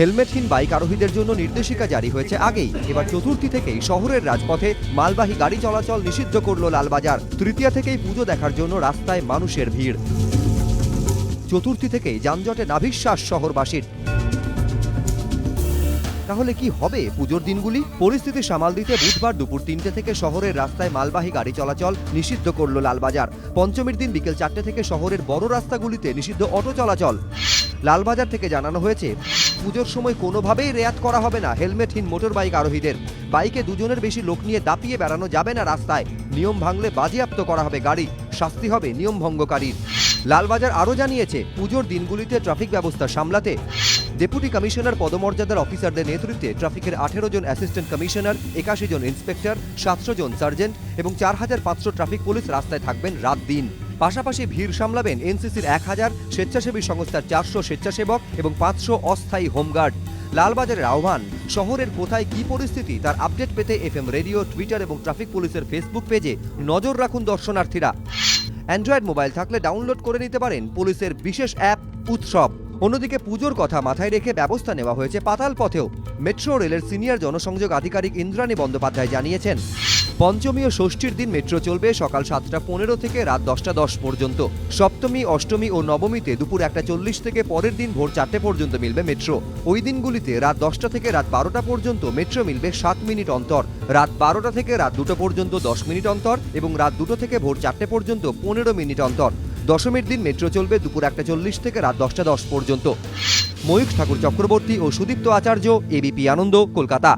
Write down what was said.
হেলমেটহীন bike আরোহীদের জন্য নির্দেশিকা জারি হয়েছে আগেই। এবার চতুর্থী থেকেই শহরের রাজপথে মালবাহী গাড়ি চলাচল নিষিদ্ধ করল লালবাজার। তৃতীয়া থেকেই পুজো দেখার জন্য রাস্তায় মানুষের ভিড়। চতুর্থী থেকেই যানজটে নাভিশ্বাস শহরবাসীর। তাহলে কি হবে পুজোর দিনগুলি? পরিস্থিতি সামাল দিতে বুধবার দুপুর 3টে থেকে শহরের রাস্তায় মালবাহী গাড়ি চলাচল নিষিদ্ধ করল লালবাজার। পঞ্চমীর দিন বিকেল 4টে থেকে শহরের বড় রাস্তাগুলিতে নিষিদ্ধ অটো চলাচল। লালবাজার থেকে জানানো হয়েছে, পুজোর সময় কোনোভাবেই রেয়াত করা হবে না হেলমেটহীন মোটর বাইক আরোহীদের। বাইকে দুজনের বেশি লোক নিয়ে দাপিয়ে বেড়ানো যাবে না রাস্তায়। নিয়ম ভাঙলে বাজেয়াপ্ত করা হবে গাড়ি, শাস্তি হবে নিয়ম ভঙ্গকারীর। লালবাজার আরও জানিয়েছে, পুজোর দিনগুলিতে ট্রাফিক ব্যবস্থা সামলাতে ডেপুটি কমিশনার পদমর্যাদার অফিসারদের নেতৃত্বে ট্রাফিকের 18 জন অ্যাসিস্ট্যান্ট কমিশনার, 81 জন ইন্সপেক্টর, 700 জন সার্জেন্ট এবং 4500 ট্রাফিক পুলিশ রাস্তায় থাকবেন রাত দিন। পাশাপাশি ভিড় সামলাবেন এনসিসির 1000, স্বেচ্ছাসেবী সংস্থার 400 স্বেচ্ছাসেবক এবং 500 অস্থায়ী হোমগার্ড। লালবাজারের আহ্বান, শহরের কোথায় কি পরিস্থিতি তার আপডেট পেতে এফএম রেডিও, টুইটার এবং ট্রাফিক পুলিশের ফেসবুক পেজে নজর রাখুন দর্শনার্থীরা। অ্যান্ড্রয়েড মোবাইল থাকলে ডাউনলোড করে নিতে পারেন পুলিশের বিশেষ অ্যাপ উৎসব। অন্যদিকে পুজোর কথা মাথায় রেখে ব্যবস্থা নেওয়া হয়েছে পাতাল পথেও। মেট্রো রেলের সিনিয়র জনসংযোগ আধিকারিক ইন্দ্রাণী বন্দ্যোপাধ্যায় জানিয়েছেন, পঞ্চমী ও ষষ্ঠীর দিন মেট্রো চলবে সকাল 7টা15 থেকে রাত 10টা10 পর্যন্ত। সপ্তমী, অষ্টমী ও নবমীতে দুপুর 1টা40 থেকে পরের দিন ভোর 4টে পর্যন্ত মিলবে মেট্রো। ওই দিনগুলিতে রাত 10টা থেকে রাত 12টা পর্যন্ত মেট্রো মিলবে 7 মিনিট অন্তর। রাত 12টা থেকে রাত 2টো পর্যন্ত 10 মিনিট অন্তর এবং রাত 2টো থেকে ভোর 4টে পর্যন্ত 15 মিনিট অন্তর। দশমীর দিন মেট্রো চলবে দুপুর 1টা40 থেকে রাত 10টা10 পর্যন্ত। ময়ূখ ঠাকুর চক্রবর্তী ও সুদীপ্ত আচার্য, এবিপি আনন্দ, কলকাতা।